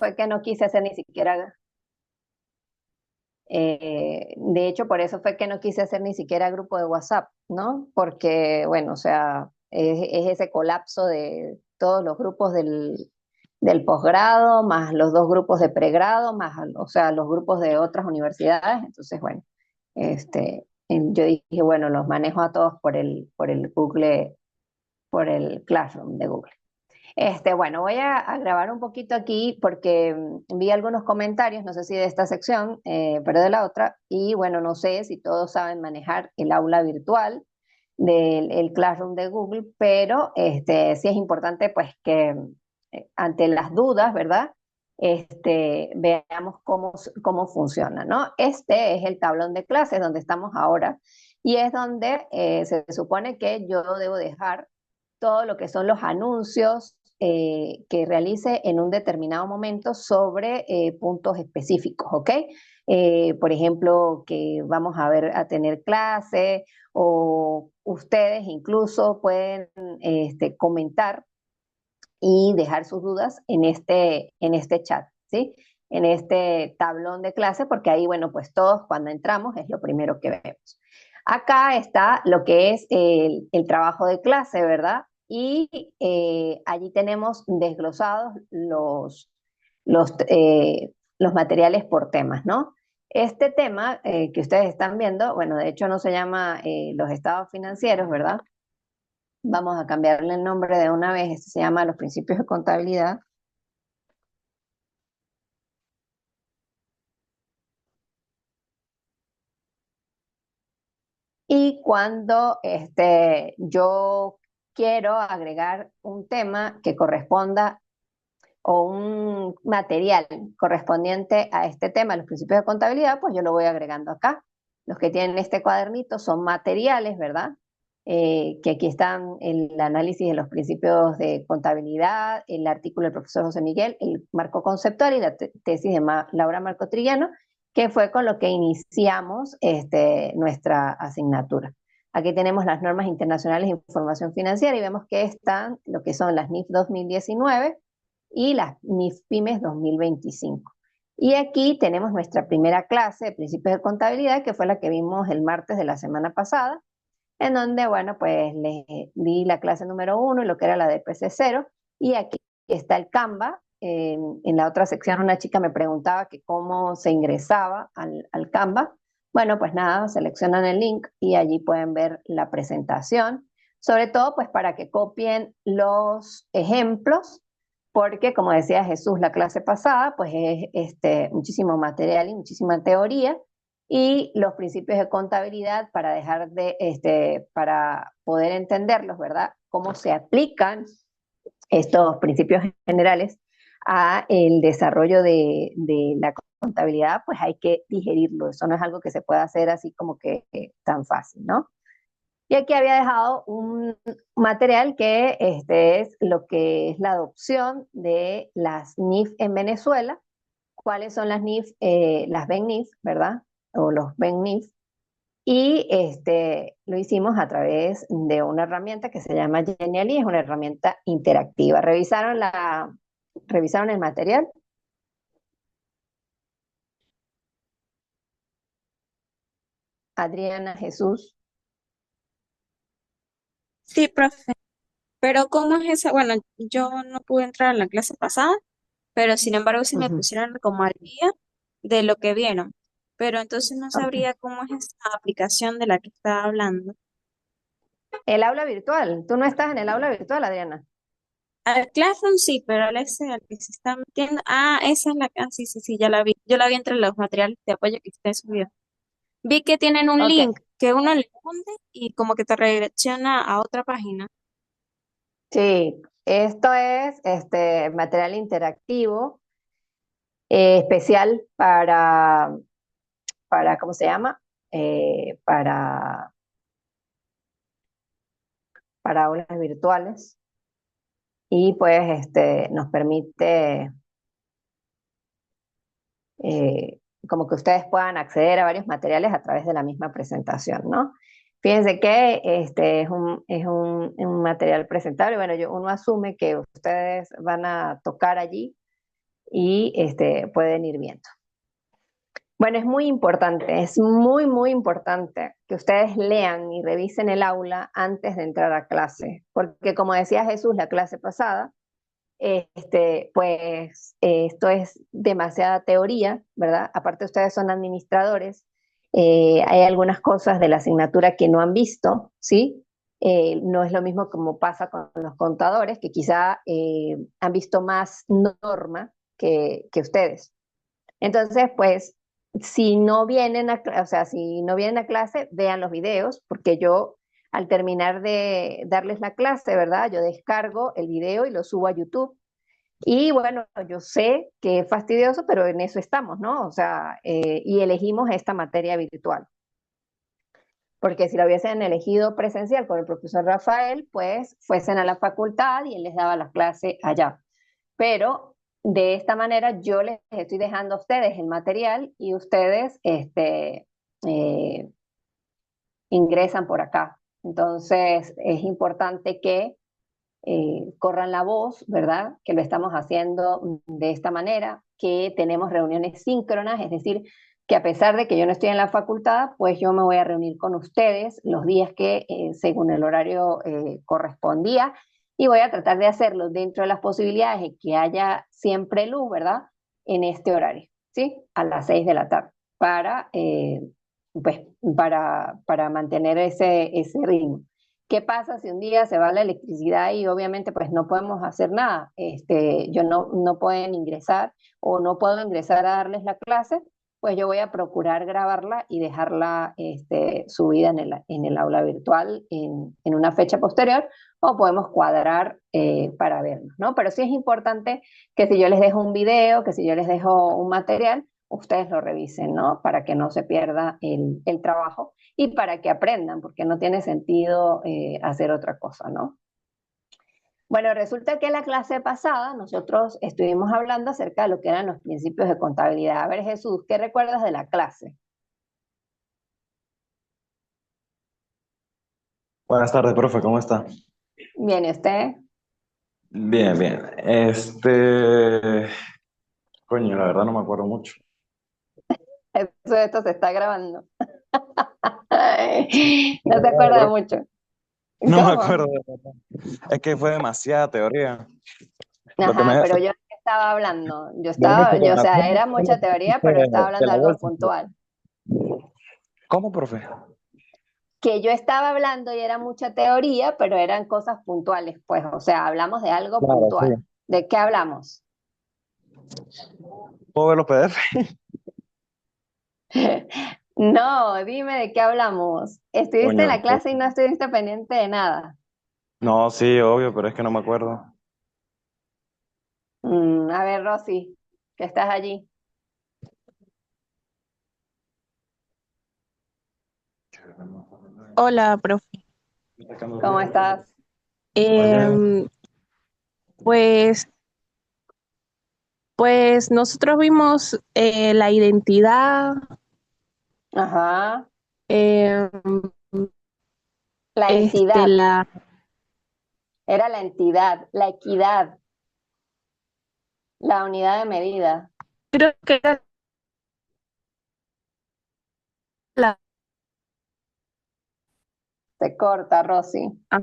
fue que no quise hacer ni siquiera, de hecho, por eso fue que no quise hacer ni siquiera grupo de WhatsApp, ¿no? Porque, bueno, o sea, es ese colapso de todos los grupos del posgrado, más los dos grupos de pregrado, más, o sea, los grupos de otras universidades. Entonces, bueno, yo dije, bueno, los manejo a todos por el Google, por el Classroom de Google. Bueno, voy a grabar un poquito aquí porque vi algunos comentarios, no sé si de esta sección, pero de la otra, y bueno, no sé si todos saben manejar el aula virtual del el Classroom de Google, pero sí es importante pues que ante las dudas, ¿verdad? Veamos cómo funciona, ¿no? Este es el tablón de clases donde estamos ahora y es donde se supone que yo debo dejar todo lo que son los anuncios que realice en un determinado momento sobre puntos específicos, ¿ok? Por ejemplo, que vamos a ver a tener clase o ustedes incluso pueden comentar y dejar sus dudas en este chat, ¿sí? En este tablón de clase, porque ahí, bueno, pues todos cuando entramos es lo primero que vemos. Acá está lo que es el trabajo de clase, ¿verdad? Y allí tenemos desglosados los materiales por temas, ¿no? Este tema que ustedes están viendo, bueno, de hecho no se llama los estados financieros, ¿verdad? Vamos a cambiarle el nombre de una vez, este se llama los principios de contabilidad. Y cuando yo quiero agregar un tema que corresponda o un material correspondiente a este tema, los principios de contabilidad, pues yo lo voy agregando acá. Los que tienen este cuadernito son materiales, ¿verdad? Que aquí están el análisis de los principios de contabilidad, el artículo del profesor José Miguel, el marco conceptual y la tesis de Laura Marco Trillano, que fue con lo que iniciamos nuestra asignatura. Aquí tenemos las normas internacionales de información financiera y vemos que están lo que son las NIF 2019 y las NIF Pymes 2025. Y aquí tenemos nuestra primera clase de principios de contabilidad, que fue la que vimos el martes de la semana pasada, en donde, bueno, pues les di la clase número uno, lo que era la de PC0, y aquí está el Canva. En la otra sección una chica me preguntaba que cómo se ingresaba al Canva. Bueno, pues nada, seleccionan el link y allí pueden ver la presentación, sobre todo pues para que copien los ejemplos, porque como decía Jesús la clase pasada, pues es muchísimo material y muchísima teoría, y los principios de contabilidad para dejar para poder entenderlos, ¿verdad? Cómo se aplican estos principios generales a el desarrollo de la contabilidad, pues hay que digerirlo. Eso no es algo que se pueda hacer así como que tan fácil, ¿no? Y aquí había dejado un material que es lo que es la adopción de las NIF en Venezuela. ¿Cuáles son las NIF? Las BEN-NIF, ¿verdad? O los BEN-NIF. Y lo hicimos a través de una herramienta que se llama Genially, es una herramienta interactiva. ¿Revisaron el material? Adriana, Jesús. Sí, profe. Pero ¿cómo es esa? Bueno, yo no pude entrar en la clase pasada, pero sin embargo sí me Ujú. pusieron como al día de lo que vieron. Pero entonces no Ok. sabría cómo es esa aplicación de la que estaba hablando. El aula virtual. ¿Tú no estás en el aula virtual, Adriana? Al Classroom sí, pero al ese al que se está metiendo. Ah, esa es la. Ah, sí, sí, sí, ya la vi. Yo la vi entre los materiales de apoyo que usted subió. Vi que tienen un Ok. link que uno le hunde y como que te redirecciona a otra página. Sí, esto es material interactivo especial ¿cómo se llama? Eh, para, para aulas virtuales y pues nos permite eh, como que ustedes puedan acceder a varios materiales a través de la misma presentación, ¿no? Fíjense que un material presentable. Bueno, uno asume que ustedes van a tocar allí y pueden ir viendo. Bueno, es muy importante, es muy, muy importante que ustedes lean y revisen el aula antes de entrar a clase, porque como decía Jesús la clase pasada, pues esto es demasiada teoría, ¿verdad? Aparte ustedes son administradores, hay algunas cosas de la asignatura que no han visto, ¿sí? No es lo mismo como pasa con los contadores, que quizá han visto más norma que ustedes. Entonces, pues, si no vienen o sea, si no vienen a clase, vean los videos, porque yo al terminar de darles la clase, ¿verdad? Yo descargo el video y lo subo a YouTube. Y bueno, yo sé que es fastidioso, pero en eso estamos, ¿no? O sea, y elegimos esta materia virtual. Porque si lo hubiesen elegido presencial con el profesor Rafael, pues fuesen a la facultad y él les daba las clases allá. Pero de esta manera yo les estoy dejando a ustedes el material y ustedes eh, ingresan por acá. Entonces es importante que corran la voz, ¿verdad? Que lo estamos haciendo de esta manera, que tenemos reuniones síncronas, es decir, que a pesar de que yo no estoy en la facultad, pues yo me voy a reunir con ustedes los días que según el horario correspondía y voy a tratar de hacerlo dentro de las posibilidades de que haya siempre luz, ¿verdad? En este horario, ¿sí? A las 6 de la tarde, pues, para mantener ese ritmo. ¿Qué pasa si un día se va la electricidad y obviamente pues no podemos hacer nada? Yo no pueden ingresar o no puedo ingresar a darles la clase, pues yo voy a procurar grabarla y dejarla subida en el aula virtual en una fecha posterior o podemos cuadrar para vernos, ¿no? Pero sí es importante que si yo les dejo un video, que si yo les dejo un material, ustedes lo revisen, ¿no? Para que no se pierda el trabajo y para que aprendan, porque no tiene sentido hacer otra cosa, ¿no? Bueno, resulta que en la clase pasada nosotros estuvimos hablando acerca de lo que eran los principios de contabilidad. A ver, Jesús, ¿qué recuerdas de la clase? Buenas tardes, profe, ¿cómo está? Bien, ¿y usted? Bien, bien. Coño, la verdad no me acuerdo mucho. Esto se está grabando. La No se verdad, acuerda profe, mucho. no me acuerdo ¿Cómo? de verdad. Es que fue demasiada teoría. Lo que Ajá, me... pero yo estaba hablando, Lo único que o me sea, acuerdo era fue lo mucha que teoría, dijiste pero estaba de hablando de la algo bolsa. puntual. ¿Cómo, profe? Que yo estaba hablando y era mucha teoría, pero eran cosas puntuales, pues, o sea, hablamos de algo Claro, sí. puntual. ¿De qué hablamos? ¿Puedo ver los PDF? No, dime de qué hablamos. Estuviste Coño. en la clase y no estuviste pendiente de nada. No, sí, obvio, pero es que no me acuerdo. A ver, Rosy, que estás allí. Hola, profe. ¿Cómo estás? Em, pues, pues nosotros vimos la identidad, Ajá, em, la entidad, la, era la entidad, la equidad, la unidad de medida. creo que era la, Se corta, Rosy. ah,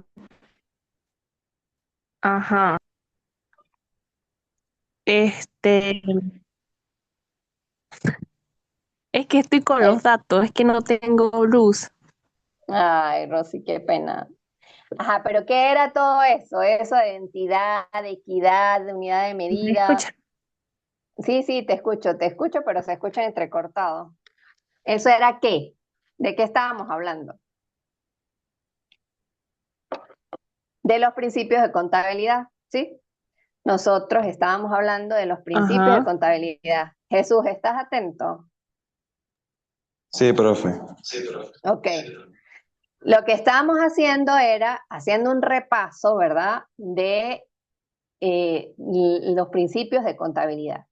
ajá, este, es que estoy con Eh, los datos, es que no tengo luz. Ay, Rosy, qué pena. Ajá, pero ¿qué era todo eso? Eso de identidad, de equidad, de unidad de ¿Me medida. escucha? Sí, sí, te escucho, pero se escucha entrecortado. ¿Eso era qué? ¿De qué estábamos hablando? De los principios de contabilidad, ¿sí? Nosotros estábamos hablando de los principios de Ajá, contabilidad. Jesús, ¿estás atento? Sí, profe. Ok. Lo que estábamos haciendo era haciendo un repaso, ¿verdad? De los principios de contabilidad.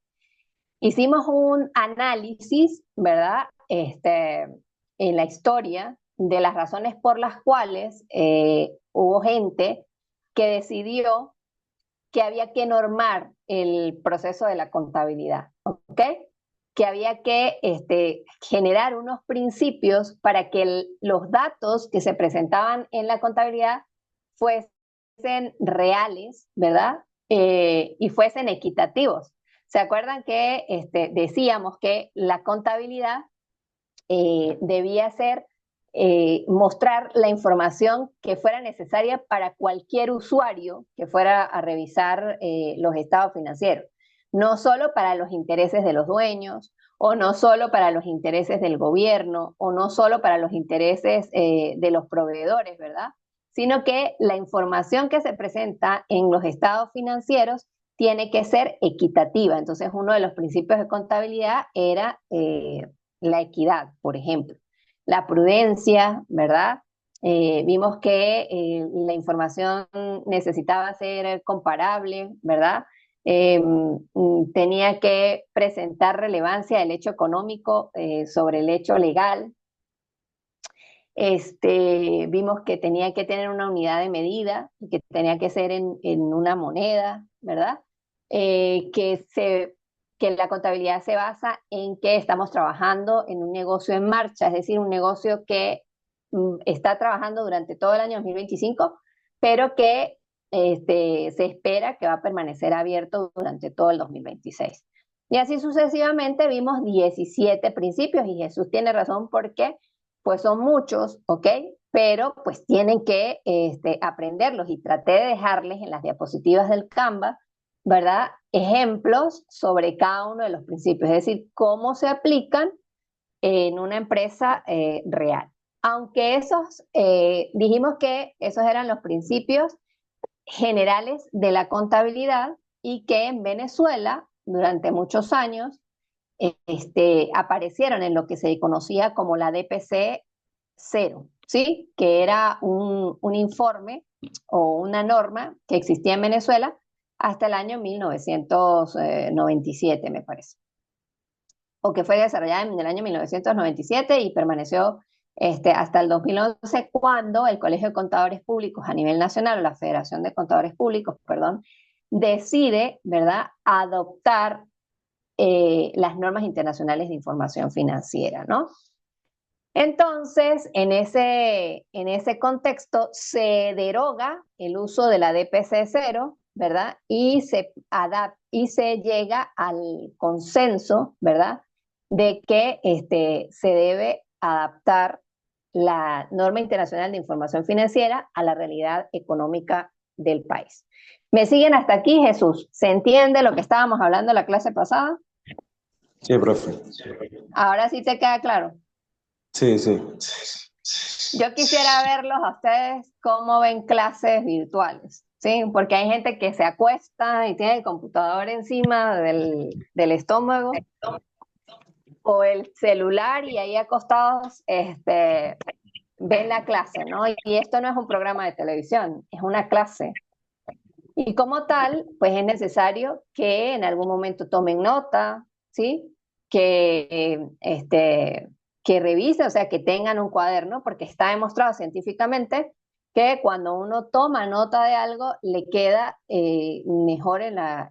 Hicimos un análisis, ¿verdad? En la historia de las razones por las cuales hubo gente que decidió que había que normar el proceso de la contabilidad, ¿ok? Que había que generar unos principios para que los datos que se presentaban en la contabilidad fuesen reales, ¿verdad? Y fuesen equitativos. ¿Se acuerdan que decíamos que la contabilidad debía ser mostrar la información que fuera necesaria para cualquier usuario que fuera a revisar los estados financieros, no solo para los intereses de los dueños, o no solo para los intereses del gobierno, o no solo para los intereses de los proveedores, ¿verdad? Sino que la información que se presenta en los estados financieros tiene que ser equitativa. Entonces, uno de los principios de contabilidad era la equidad, por ejemplo. La prudencia, ¿verdad? Vimos que la información necesitaba ser comparable, ¿verdad? Tenía que presentar relevancia del hecho económico sobre el hecho legal. Vimos que tenía que tener una unidad de medida, que tenía que ser en una moneda, ¿verdad? Que la contabilidad se basa en que estamos trabajando en un negocio en marcha, es decir, un negocio que está trabajando durante todo el año 2025, pero que se espera que va a permanecer abierto durante todo el 2026. Y así sucesivamente vimos 17 principios, y Jesús tiene razón porque pues son muchos, ¿ok? Pero pues tienen que aprenderlos, y traté de dejarles en las diapositivas del Canva, ¿verdad? Ejemplos sobre cada uno de los principios, es decir, cómo se aplican en una empresa real. Aunque dijimos que esos eran los principios generales de la contabilidad, y que en Venezuela durante muchos años aparecieron en lo que se conocía como la DPC 0, ¿sí? Que era un informe o una norma que existía en Venezuela hasta el año 1997, me parece, o que fue desarrollada en el año 1997 y permaneció hasta el 2011, cuando el Colegio de Contadores Públicos a nivel nacional, o la Federación de Contadores Públicos, perdón, decide, ¿verdad?, adoptar las normas internacionales de información financiera, ¿no? Entonces, en ese contexto se deroga el uso de la DPC 0, ¿verdad? Y se llega al consenso, ¿verdad?, de que se debe adaptar la norma internacional de información financiera a la realidad económica del país. ¿Me siguen hasta aquí, Jesús? ¿Se entiende lo que estábamos hablando en la clase pasada? Sí, profe. Ahora sí te queda claro. Sí, sí. Yo quisiera verlos a ustedes cómo ven clases virtuales, ¿sí? Porque hay gente que se acuesta y tiene el computador encima del estómago, o el celular, y ahí acostados ven la clase, ¿no? Y esto no es un programa de televisión, es una clase. Y como tal, pues es necesario que en algún momento tomen nota, ¿sí? Que revisen, o sea, que tengan un cuaderno, porque está demostrado científicamente que cuando uno toma nota de algo, le queda mejor en la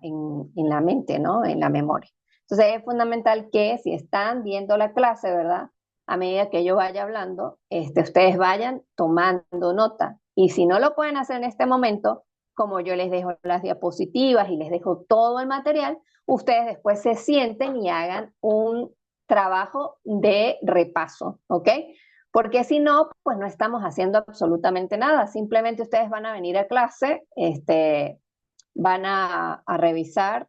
mente, ¿no? En la memoria. Entonces es fundamental que, si están viendo la clase, ¿verdad?, a medida que yo vaya hablando, ustedes vayan tomando nota. Y si no lo pueden hacer en este momento, como yo les dejo las diapositivas y les dejo todo el material, ustedes después se sienten y hagan un trabajo de repaso, ¿ok? Porque si no, pues no estamos haciendo absolutamente nada. Simplemente ustedes van a venir a clase, van a revisar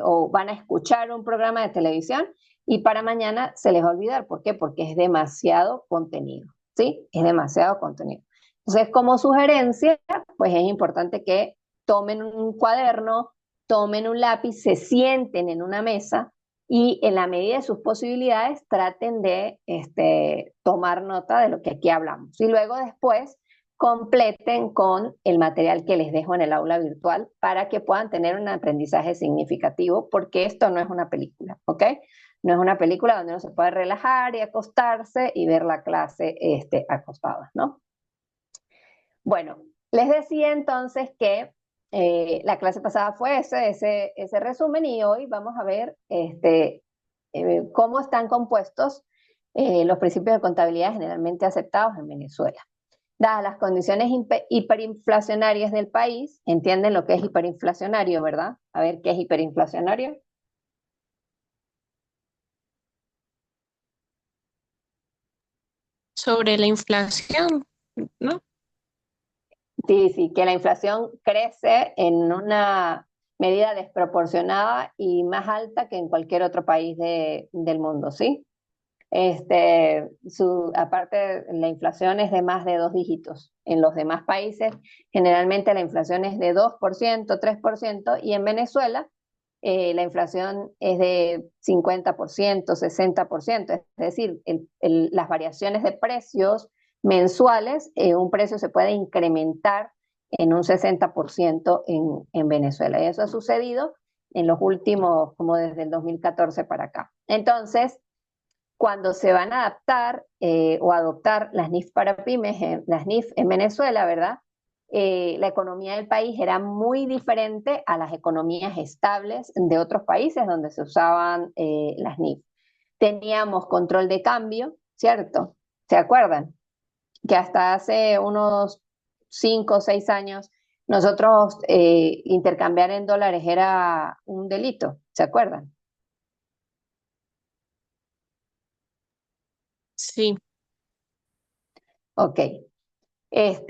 o van a escuchar un programa de televisión, y para mañana se les va a olvidar. ¿Por qué? Porque es demasiado contenido, ¿sí? Es demasiado contenido. Entonces, como sugerencia, pues es importante que tomen un cuaderno, tomen un lápiz, se sienten en una mesa, y en la medida de sus posibilidades traten de tomar nota de lo que aquí hablamos. Y luego después completen con el material que les dejo en el aula virtual, para que puedan tener un aprendizaje significativo, porque esto no es una película, ¿ok? No es una película donde uno se puede relajar y acostarse y ver la clase acostados, ¿no? Bueno, les decía entonces que La clase pasada fue ese resumen y hoy vamos a ver cómo están compuestos los principios de contabilidad generalmente aceptados en Venezuela. Dadas las condiciones hiperinflacionarias del país, entienden lo que es hiperinflacionario, ¿verdad? A ver, ¿qué es hiperinflacionario? Sobre la inflación, ¿no? Sí, sí, que la inflación crece en una medida desproporcionada y más alta que en cualquier otro país del mundo, ¿sí? Aparte, la inflación es de más de 2 dígitos. En los demás países, generalmente la inflación es de 2%, 3%, y en Venezuela la inflación es de 50%, 60%. Es decir, las variaciones de precios mensuales, un precio se puede incrementar en un 60% en Venezuela. Y eso ha sucedido en los últimos, como desde el 2014 para acá. Entonces, cuando se van a adaptar o adoptar las NIF para pymes, las NIF en Venezuela, ¿verdad? La economía del país era muy diferente a las economías estables de otros países donde se usaban las NIF. Teníamos control de cambio, ¿cierto? ¿Se acuerdan? Que hasta hace unos 5 o 6 años nosotros intercambiar en dólares era un delito, ¿se acuerdan? Sí, Ok.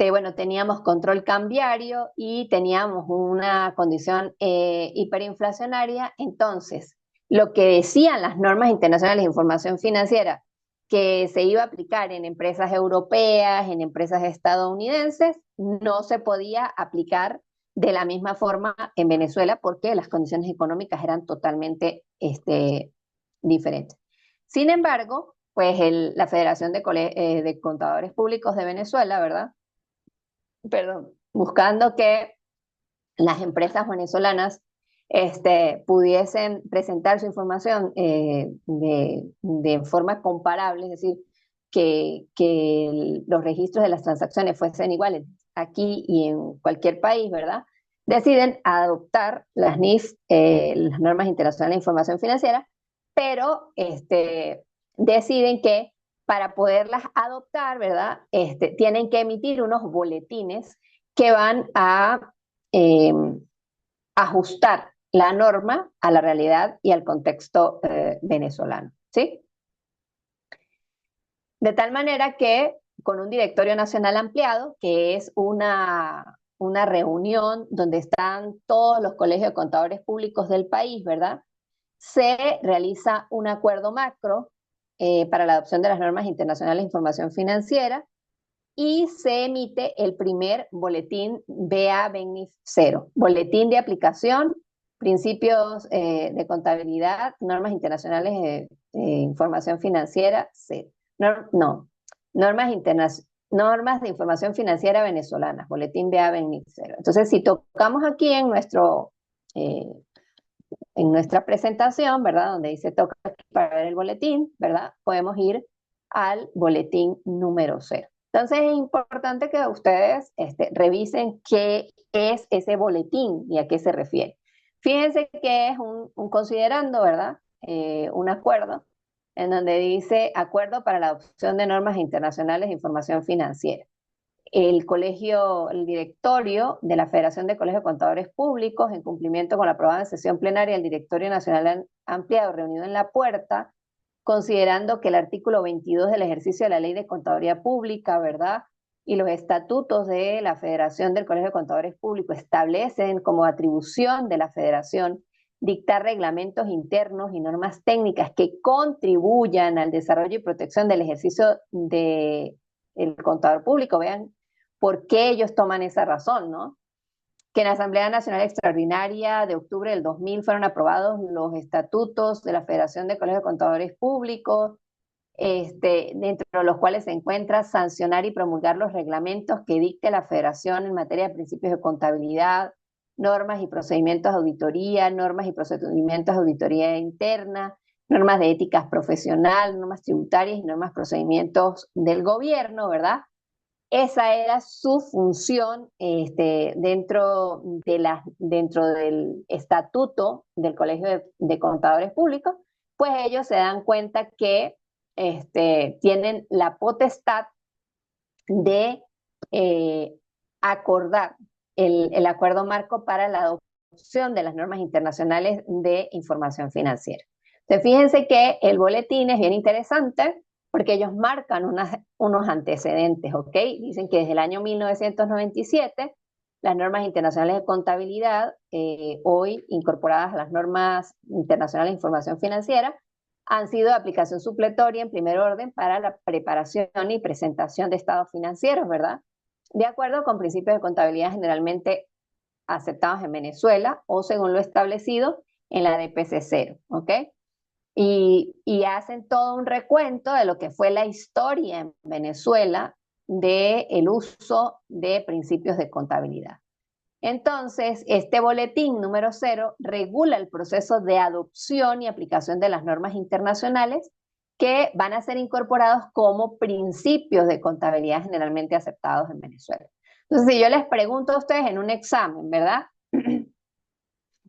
Bueno, teníamos control cambiario y teníamos una condición hiperinflacionaria. Entonces, lo que decían las normas internacionales de información financiera que se iba a aplicar en empresas europeas, en empresas estadounidenses, no se podía aplicar de la misma forma en Venezuela porque las condiciones económicas eran totalmente diferentes. Sin embargo, pues la Federación de Contadores Públicos de Venezuela, ¿verdad? Perdón, buscando que las empresas venezolanas pudiesen presentar su información de forma comparable, es decir, que los registros de las transacciones fuesen iguales aquí y en cualquier país, ¿verdad? Deciden adoptar las NIF, las normas internacionales de información financiera, pero deciden que para poderlas adoptar, ¿verdad? Tienen que emitir unos boletines que van a eh, ajustar la norma a la realidad y al contexto venezolano, ¿sí? De tal manera que con un directorio nacional ampliado, que es una reunión donde están todos los colegios de contadores públicos del país, ¿verdad? Se realiza un acuerdo macro para la adopción de las normas internacionales de información financiera y se emite el primer boletín BA-BENIF 0, boletín de aplicación, principios de contabilidad, normas internacionales de información financiera 0. No, normas de información financiera venezolanas, boletín BA-BENIF 0. Entonces, si tocamos aquí en nuestra presentación, ¿verdad? Donde dice toca para ver el boletín, ¿verdad? Podemos ir al boletín número 0. Entonces es importante que ustedes revisen qué es ese boletín y a qué se refiere. Fíjense que es un considerando, ¿verdad? Un acuerdo en donde dice acuerdo para la adopción de normas internacionales de información financiera. El directorio de la Federación de Colegios de Contadores Públicos, en cumplimiento con la aprobada en sesión plenaria del Directorio Nacional Ampliado reunido en La Puerta, considerando que el artículo 22 del ejercicio de la Ley de Contaduría Pública, ¿verdad? Y los estatutos de la Federación del Colegio de Contadores Públicos establecen como atribución de la Federación dictar reglamentos internos y normas técnicas que contribuyan al desarrollo y protección del ejercicio del contador público. Vean por qué ellos toman esa razón, ¿no? Que en la Asamblea Nacional Extraordinaria de octubre del 2000 fueron aprobados los estatutos de la Federación de Colegios de Contadores Públicos, dentro de los cuales se encuentra sancionar y promulgar los reglamentos que dicte la Federación en materia de principios de contabilidad, normas y procedimientos de auditoría, normas y procedimientos de auditoría interna, normas de ética profesional, normas tributarias y normas procedimientos del gobierno, ¿verdad? esa era su función dentro del estatuto del Colegio de Contadores Públicos, pues ellos se dan cuenta que tienen la potestad de acordar el acuerdo marco para la adopción de las normas internacionales de información financiera. Entonces, fíjense que el boletín es bien interesante porque ellos marcan unos antecedentes, ¿ok? Dicen que desde el año 1997, las normas internacionales de contabilidad, hoy incorporadas a las normas internacionales de información financiera, han sido de aplicación supletoria en primer orden para la preparación y presentación de estados financieros, ¿verdad? De acuerdo con principios de contabilidad generalmente aceptados en Venezuela o según lo establecido en la DPC 0, ¿ok? Y hacen todo un recuento de lo que fue la historia en Venezuela del uso de principios de contabilidad. Entonces, este boletín número 0 regula el proceso de adopción y aplicación de las normas internacionales que van a ser incorporados como principios de contabilidad generalmente aceptados en Venezuela. Entonces, si yo les pregunto a ustedes en un examen, ¿verdad?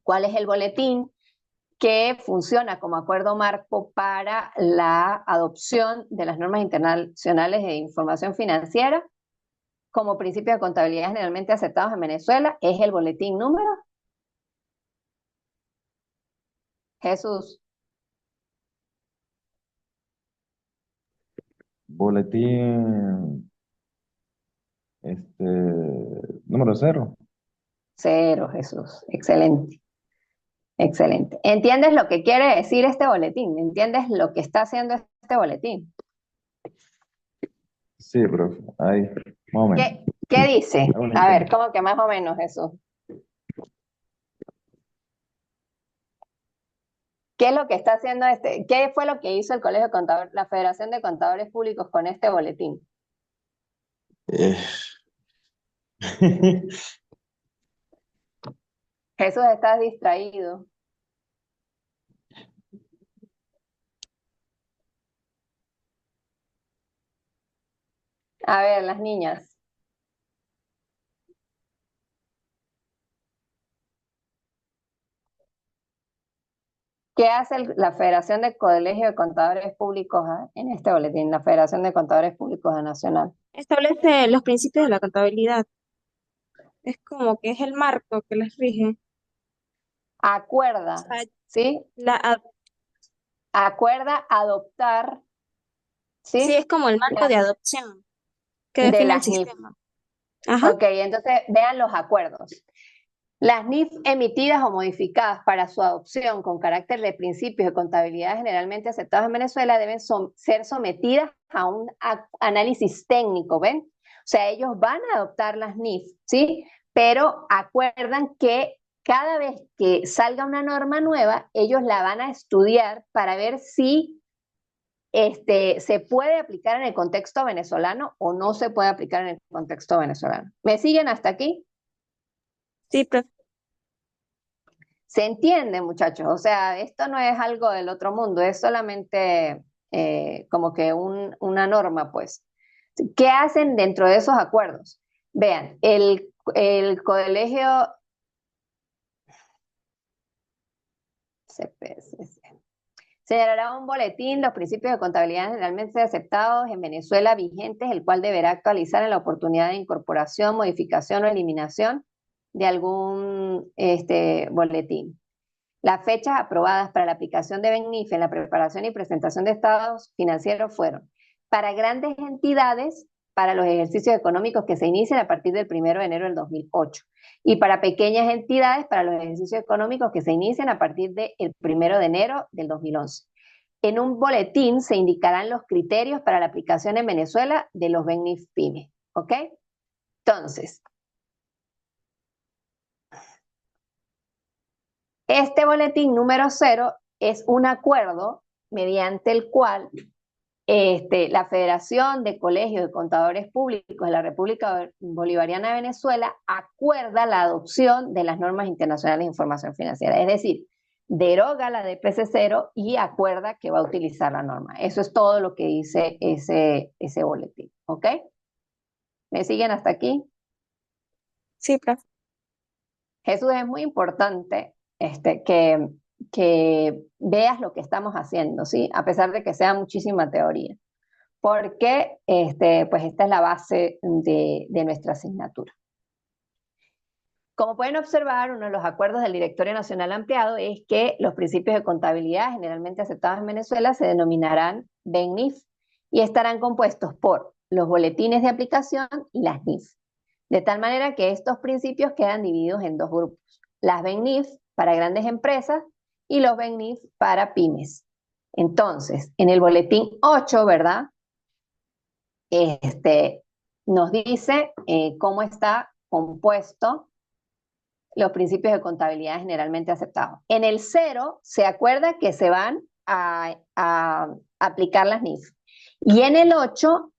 ¿Cuál es el boletín que funciona como acuerdo marco para la adopción de las normas internacionales de información financiera como principio de contabilidad generalmente aceptados en Venezuela? Es el boletín número. Jesús. Boletín, número 0. 0, Jesús. Excelente. Excelente. ¿Entiendes lo que quiere decir este boletín? ¿Entiendes lo que está haciendo este boletín? Sí, profe. Ahí, más o menos. ¿Qué dice? Hago un A ver, intento. ¿cómo que más o menos, Jesús? ¿Qué es lo que está haciendo qué fue lo que hizo el Colegio de Contadores, la Federación de Contadores Públicos con este boletín? Eh, Jesús, estás distraído. A ver, las niñas. ¿Qué hace la Federación de Colegios de Contadores Públicos en este boletín? La Federación de Contadores Públicos Nacional. Establece los principios de la contabilidad. Es como que es el marco que les rige. O Acuerda, sea, ¿sí? la, Acuerda adoptar, sí, ¿sí? es como el marco de adopción que De define el las NIF. sistema. Ajá. Ok, entonces vean los acuerdos. Las NIF emitidas o modificadas para su adopción con carácter de principios de contabilidad generalmente aceptados en Venezuela deben ser sometidas a un análisis técnico, ¿ven? O sea, ellos van a adoptar las NIF, ¿sí? Pero acuerdan que cada vez que salga una norma nueva, ellos la van a estudiar para ver si se puede aplicar en el contexto venezolano o no se puede aplicar en el contexto venezolano. ¿Me siguen hasta aquí? Sí, profe. Se entiende, muchachos. O sea, esto no es algo del otro mundo, es solamente como que una norma, pues. ¿Qué hacen dentro de esos acuerdos? Vean, el colegio CPSC señalará un boletín los principios de contabilidad generalmente aceptados en Venezuela vigentes, el cual deberá actualizar en la oportunidad de incorporación, modificación o eliminación de algún boletín. Las fechas aprobadas para la aplicación de BENIF en la preparación y presentación de estados financieros fueron para grandes entidades, para los ejercicios económicos que se inician a partir del 1 de enero del 2008 y para pequeñas entidades, para los ejercicios económicos que se inician a partir del 1 de enero del 2011. En un boletín se indicarán los criterios para la aplicación en Venezuela de los BENIF PYME, ¿ok? Entonces, este boletín número 0 es un acuerdo mediante el cual la Federación de Colegios de Contadores Públicos de la República Bolivariana de Venezuela acuerda la adopción de las normas internacionales de información financiera, es decir, deroga la DPC 0 y acuerda que va a utilizar la norma. Eso es todo lo que dice ese boletín, ¿ok? ¿Me siguen hasta aquí? Sí, profe. Jesús, es muy importante que veas lo que estamos haciendo, ¿sí? A pesar de que sea muchísima teoría, porque pues esta es la base de nuestra asignatura. Como pueden observar, uno de los acuerdos del Directorio Nacional Ampliado es que los principios de contabilidad generalmente aceptados en Venezuela se denominarán BEN-NIF y estarán compuestos por los boletines de aplicación y las NIF. De tal manera que estos principios quedan divididos en dos grupos. Las BEN-NIF para grandes empresas y los BEN-NIF para pymes. Entonces, en el boletín 8, ¿verdad? Nos dice cómo está compuesto los principios de contabilidad generalmente aceptados. En el 0 se acuerda que se van a aplicar las NIF. Y en el 8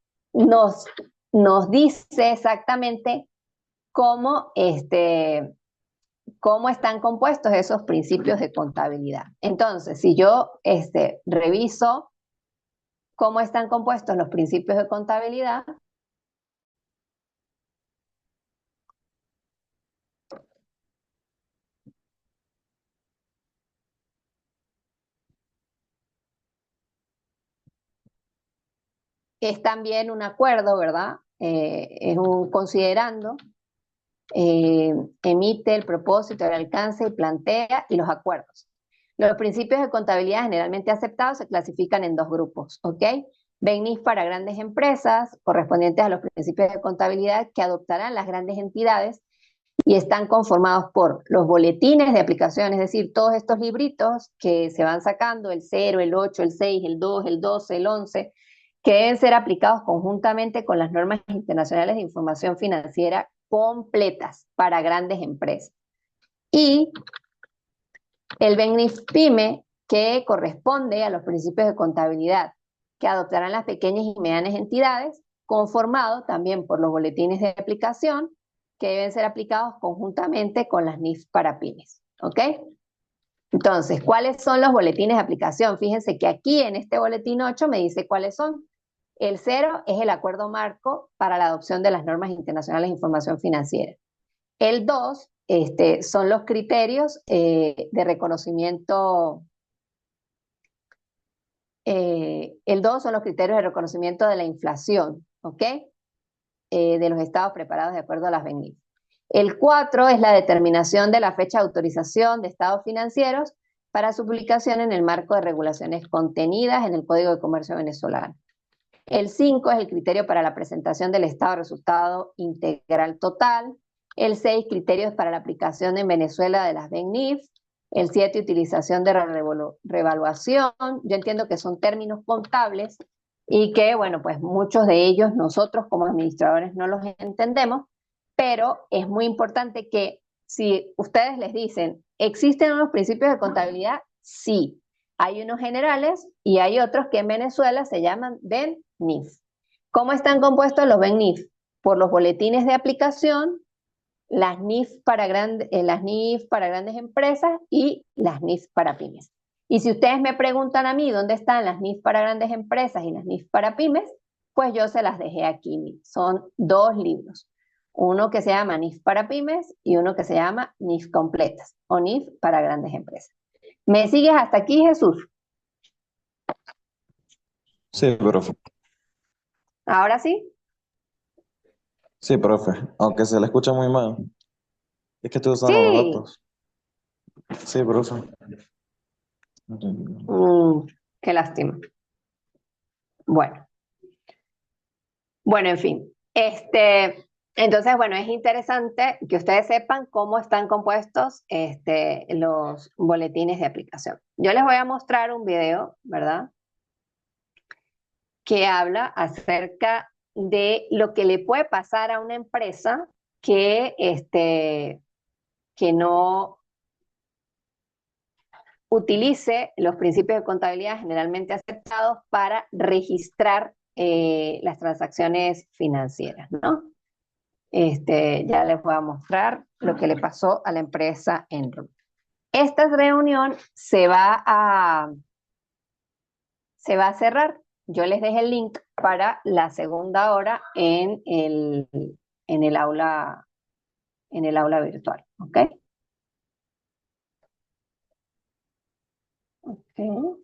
nos dice exactamente cómo están compuestos esos principios de contabilidad. Entonces, si yo reviso cómo están compuestos los principios de contabilidad, es también un acuerdo, ¿verdad? Es un considerando, emite el propósito, el alcance y plantea y los acuerdos. Los principios de contabilidad generalmente aceptados se clasifican en dos grupos, ¿ok? BEN-NIF para grandes empresas, correspondientes a los principios de contabilidad que adoptarán las grandes entidades y están conformados por los boletines de aplicación, es decir, todos estos libritos que se van sacando, el 0, el 8, el 6, el 2, el 12, el 11, que deben ser aplicados conjuntamente con las normas internacionales de información financiera completas para grandes empresas. Y el BEN-NIF PYME, que corresponde a los principios de contabilidad que adoptarán las pequeñas y medianas entidades, conformado también por los boletines de aplicación que deben ser aplicados conjuntamente con las NIF para pymes, ¿ok? Entonces, ¿cuáles son los boletines de aplicación? Fíjense que aquí en este boletín 8 me dice cuáles son. El 0 es el acuerdo marco para la adopción de las normas internacionales de información financiera. El 2 son los criterios de reconocimiento. El 2 son los criterios de reconocimiento de la inflación, ¿ok? De los estados preparados de acuerdo a las BEN-NIF. El 4 es la determinación de la fecha de autorización de estados financieros para su publicación en el marco de regulaciones contenidas en el Código de Comercio venezolano. El 5 es el criterio para la presentación del estado de resultado integral total. El 6, criterios para la aplicación en Venezuela de las BEN-NIF. El 7, utilización de revaluación. Yo entiendo que son términos contables y que, bueno, pues muchos de ellos nosotros como administradores no los entendemos, pero es muy importante que si ustedes les dicen, ¿existen unos principios de contabilidad? Sí. Hay unos generales y hay otros que en Venezuela se llaman BEN-NIF. ¿Cómo están compuestos los BEN-NIF? Por los boletines de aplicación, las NIF para grandes empresas y las NIF para pymes. Y si ustedes me preguntan a mí dónde están las NIF para grandes empresas y las NIF para pymes, pues yo se las dejé aquí. Son dos libros. Uno que se llama NIF para pymes y uno que se llama NIF completas o NIF para grandes empresas. ¿Me sigues hasta aquí, Jesús? Sí, profe. ¿Ahora sí? Sí, profe. Aunque se le escucha muy mal. Es que estoy usando los Sí. datos. Sí, profe. Qué lástima. Bueno, en fin. Entonces, bueno, es interesante que ustedes sepan cómo están compuestos los boletines de aplicación. Yo les voy a mostrar un video, ¿verdad? Que habla acerca de lo que le puede pasar a una empresa que no utilice los principios de contabilidad generalmente aceptados para registrar las transacciones financieras, ¿no? Ya les voy a mostrar lo que le pasó a la empresa Enron. Esta reunión se va a cerrar. Yo les dejé el link para la segunda hora en el aula, en el aula virtual. ¿Ok? Ok.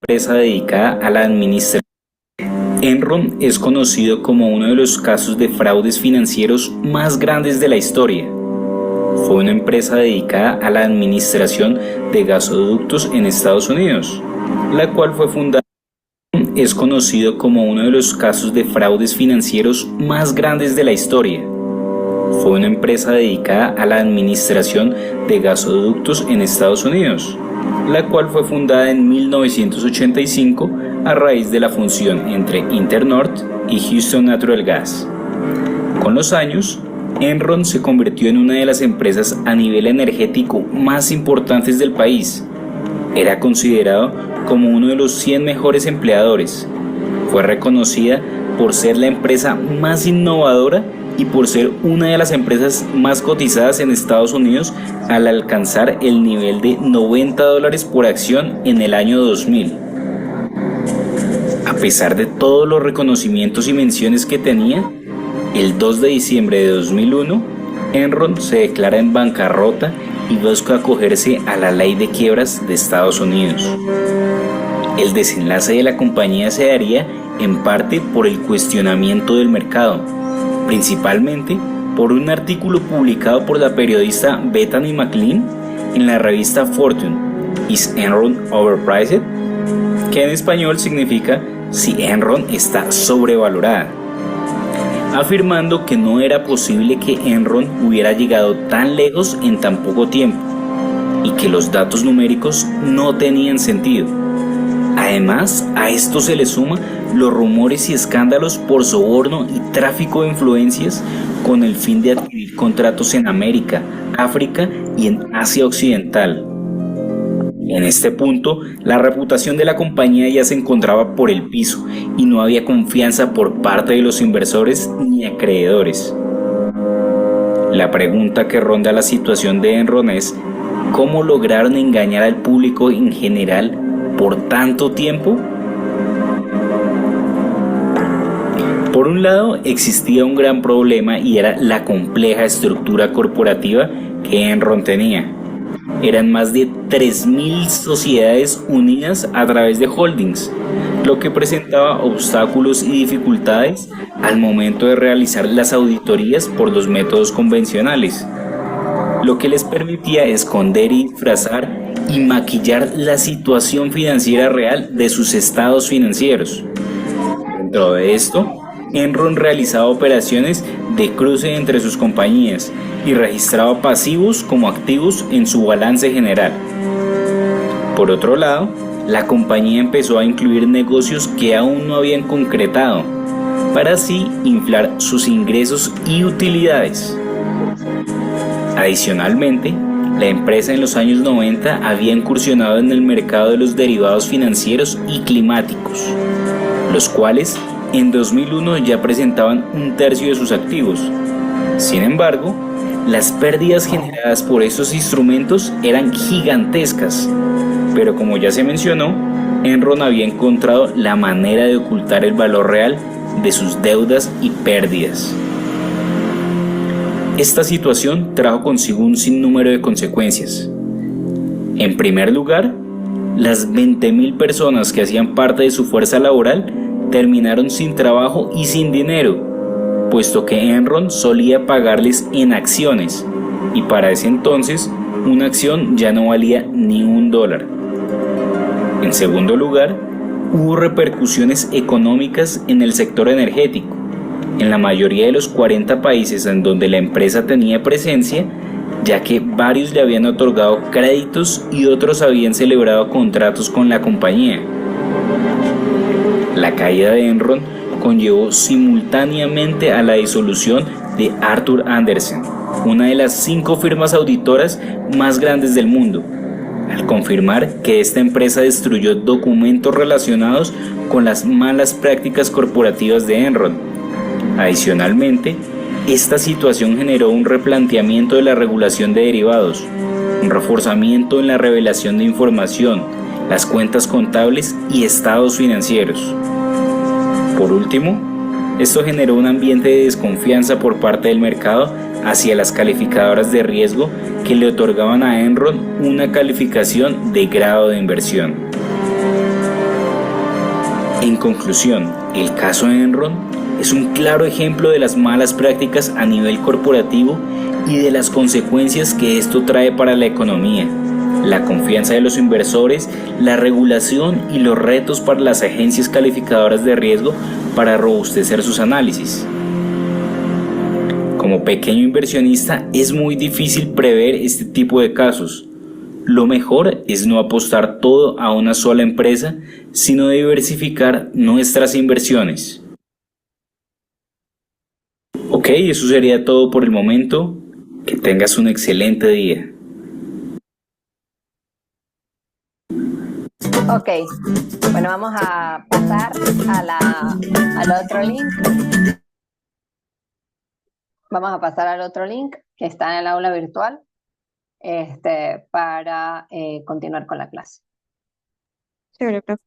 Empresa dedicada a la administración. Enron es conocido como uno de los casos de fraudes financieros más grandes de la historia. Fue una empresa dedicada a la administración de gasoductos en Estados Unidos, la cual fue fundada. Es conocido como uno de los casos de fraudes financieros más grandes de la historia. Fue una empresa dedicada a la administración de gasoductos en Estados Unidos, la cual fue fundada en 1985 a raíz de la fusión entre Internorth y Houston Natural Gas. Con los años, Enron se convirtió en una de las empresas a nivel energético más importantes del país. Era considerado como uno de los 100 mejores empleadores. Fue reconocida por ser la empresa más innovadora y por ser una de las empresas más cotizadas en Estados Unidos al alcanzar el nivel de $90 por acción en el año 2000. A pesar de todos los reconocimientos y menciones que tenía, el 2 de diciembre de 2001, Enron se declara en bancarrota y busca acogerse a la ley de quiebras de Estados Unidos. El desenlace de la compañía se daría en parte por el cuestionamiento del mercado, principalmente por un artículo publicado por la periodista Bethany McLean en la revista Fortune, ¿Is Enron Overpriced?, que en español significa si Enron está sobrevalorada, afirmando que no era posible que Enron hubiera llegado tan lejos en tan poco tiempo y que los datos numéricos no tenían sentido. Además, a esto se le suma los rumores y escándalos por soborno y tráfico de influencias con el fin de adquirir contratos en América, África y en Asia Occidental. En este punto, la reputación de la compañía ya se encontraba por el piso y no había confianza por parte de los inversores ni acreedores. La pregunta que ronda la situación de Enron es: ¿cómo lograron engañar al público en general por tanto tiempo? Por un lado, existía un gran problema y era la compleja estructura corporativa que Enron tenía. Eran más de 3.000 sociedades unidas a través de holdings, lo que presentaba obstáculos y dificultades al momento de realizar las auditorías por los métodos convencionales, lo que les permitía esconder y disfrazar y maquillar la situación financiera real de sus estados financieros. Dentro de esto, Enron realizaba operaciones de cruce entre sus compañías y registraba pasivos como activos en su balance general. Por otro lado, la compañía empezó a incluir negocios que aún no habían concretado, para así inflar sus ingresos y utilidades. Adicionalmente, la empresa en los años 90 había incursionado en el mercado de los derivados financieros y climáticos, los cuales en 2001 ya presentaban un tercio de sus activos. Sin embargo, las pérdidas generadas por estos instrumentos eran gigantescas, pero como ya se mencionó, Enron había encontrado la manera de ocultar el valor real de sus deudas y pérdidas. Esta situación trajo consigo un sinnúmero de consecuencias. En primer lugar, las 20.000 personas que hacían parte de su fuerza laboral terminaron sin trabajo y sin dinero, puesto que Enron solía pagarles en acciones, y para ese entonces una acción ya no valía ni $1. En segundo lugar, hubo repercusiones económicas en el sector energético. En la mayoría de los 40 países en donde la empresa tenía presencia, ya que varios le habían otorgado créditos y otros habían celebrado contratos con la compañía. La caída de Enron conllevó simultáneamente a la disolución de Arthur Andersen, una de las 5 firmas auditoras más grandes del mundo, al confirmar que esta empresa destruyó documentos relacionados con las malas prácticas corporativas de Enron. Adicionalmente, esta situación generó un replanteamiento de la regulación de derivados, un reforzamiento en la revelación de información las cuentas contables y estados financieros. Por último, esto generó un ambiente de desconfianza por parte del mercado hacia las calificadoras de riesgo que le otorgaban a Enron una calificación de grado de inversión. En conclusión, el caso Enron es un claro ejemplo de las malas prácticas a nivel corporativo y de las consecuencias que esto trae para la economía, la confianza de los inversores, la regulación y los retos para las agencias calificadoras de riesgo para robustecer sus análisis. Como pequeño inversionista es muy difícil prever este tipo de casos. Lo mejor es no apostar todo a una sola empresa, sino diversificar nuestras inversiones. Ok, eso sería todo por el momento. Que tengas un excelente día. Ok, bueno, vamos a pasar al otro link. Vamos a pasar al otro link que está en el aula virtual para continuar con la clase. Chévere, profe.